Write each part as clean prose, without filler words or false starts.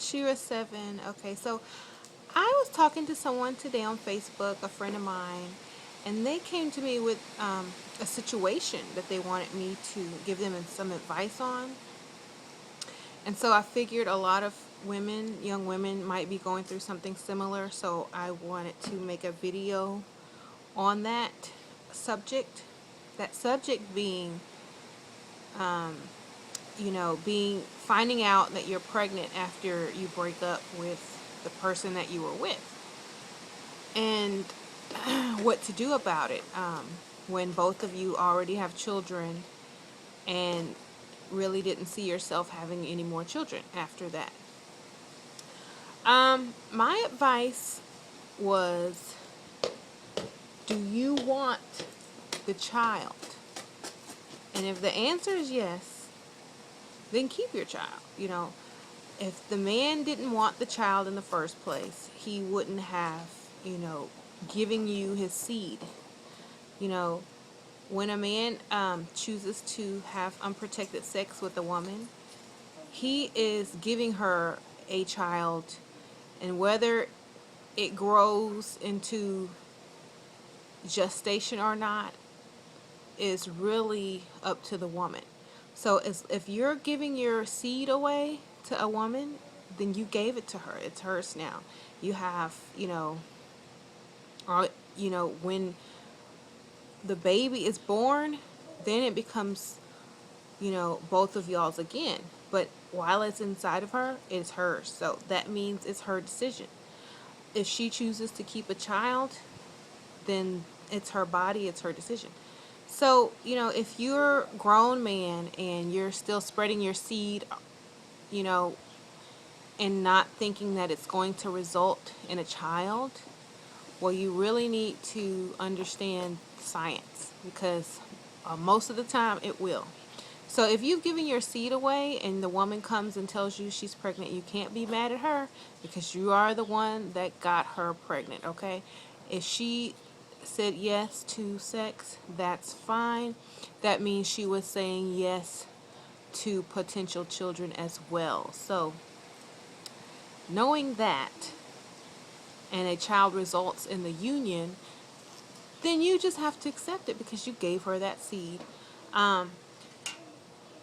Shira 7. Okay, so I was talking to someone today on Facebook, a friend of mine, and they came to me with a situation that they wanted me to give them some advice on. And so I figured a lot of women, young women, might be going through something similar. So I wanted to make a video on that subject. That subject being, being finding out that you're pregnant after you break up with the person that you were with, and what to do about it when both of you already have children and really didn't see yourself having any more children after that. My advice was, do you want the child? And if the answer is yes, then keep your child. If the man didn't want the child in the first place, he wouldn't have, giving you his seed. When a man chooses to have unprotected sex with a woman, he is giving her a child, and whether it grows into gestation or not is really up to the woman. So if you're giving your seed away to a woman, then you gave it to her. It's hers now. You have, when the baby is born, then it becomes, both of y'all's again. But while it's inside of her, it's hers. So that means it's her decision. If she chooses to keep a child, then it's her body, it's her decision. So, if you're a grown man and you're still spreading your seed, you know, and not thinking that it's going to result in a child, well, you really need to understand science, because most of the time it will. So if you've given your seed away and the woman comes and tells you she's pregnant, you can't be mad at her, because you are the one that got her pregnant, okay? If she said yes to sex, that's fine. That means she was saying yes to potential children as well. So knowing that, and a child results in the union, then you just have to accept it because you gave her that seed. A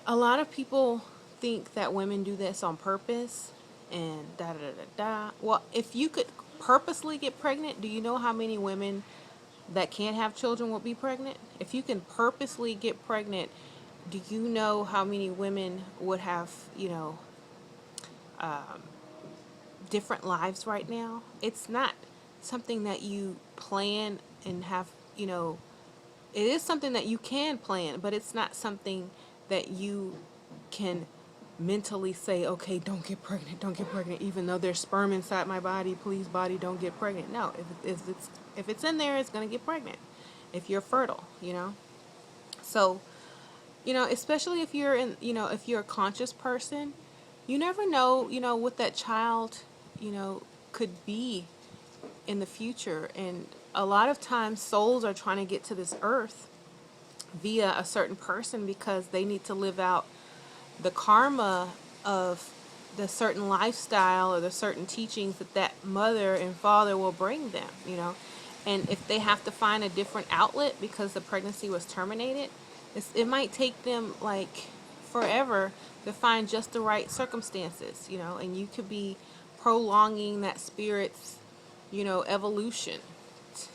lot of people think that women do this on purpose and da da da da da. Well, if you could purposely get pregnant, do you know how many women that can't have children will be pregnant? If you can purposely get pregnant, do you know how many women would have, different lives right now? It's not something that you plan and have, it is something that you can plan, but it's not something that you can mentally say, okay, don't get pregnant, even though there's sperm inside my body, please body, don't get pregnant. No, if it's in there, it's going to get pregnant if you're fertile, So, especially if you're if you're a conscious person, you never know, what that child, could be in the future. And a lot of times souls are trying to get to this earth via a certain person because they need to live out the karma of the certain lifestyle or the certain teachings that mother and father will bring them, And if they have to find a different outlet because the pregnancy was terminated, it might take them like forever to find just the right circumstances, and you could be prolonging that spirit's, evolution,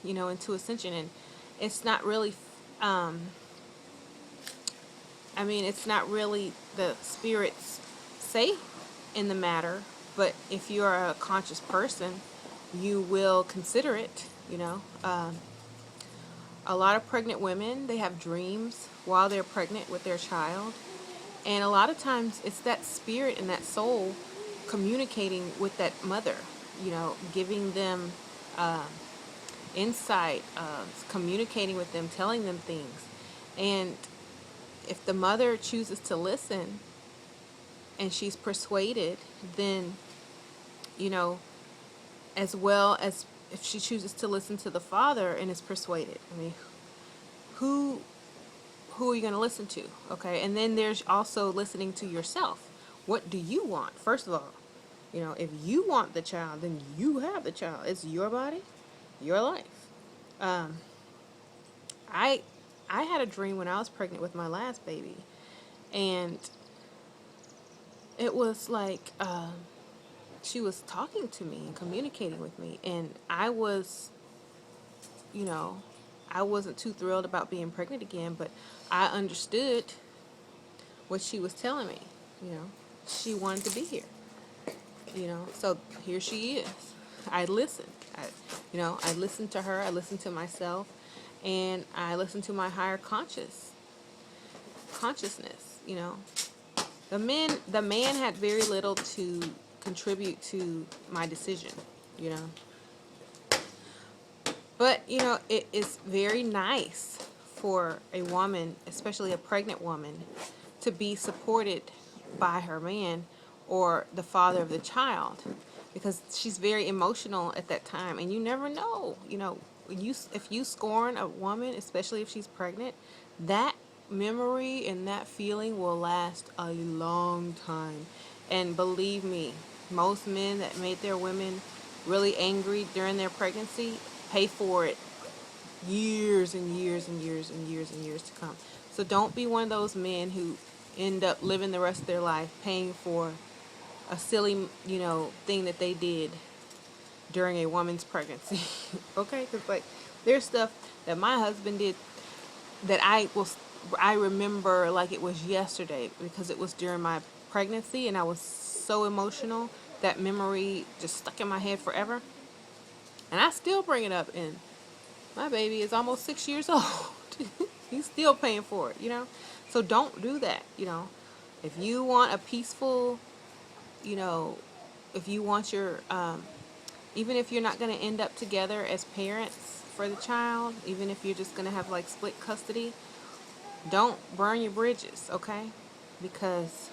into ascension. And it's not really, it's not really the spirit's say in the matter, but if you're a conscious person, you will consider it, A lot of pregnant women, they have dreams while they're pregnant with their child. And a lot of times it's that spirit and that soul communicating with that mother, giving them insight, communicating with them, telling them things. And if the mother chooses to listen and she's persuaded, then, as well as if she chooses to listen to the father and is persuaded, who are you going to listen to? Okay. And then there's also listening to yourself. What do you want? First of all, If you want the child, then you have the child. It's your body, your life. Um, I I had a dream when I was pregnant with my last baby, and it was like she was talking to me and communicating with me, and you know, I wasn't too thrilled about being pregnant again, but I understood what she was telling me. You know, she wanted to be here. So here she is. I listened. I listened to her. I listened to myself, and I listened to my higher consciousness. The man had very little to contribute to my decision. You know, but it is very nice for a woman, especially a pregnant woman, to be supported by her man or the father of the child, because she's very emotional at that time, and you never know. If you scorn a woman, especially if she's pregnant, that memory and that feeling will last a long time. And believe me, most men that made their women really angry during their pregnancy pay for it years and years and years and years and years to come. So don't be one of those men who end up living the rest of their life paying for a silly, thing that they did during a woman's pregnancy. Okay? Because, like, there's stuff that my husband did that I remember like it was yesterday, because it was during my pregnancy and I was so emotional. That memory just stuck in my head forever. And I still bring it up, and my baby is almost 6 years old. He's still paying for it. So don't do that. If you want a peaceful, you know, if you want your, even if you're not going to end up together as parents for the child, even if you're just going to have like split custody, don't burn your bridges, okay? Because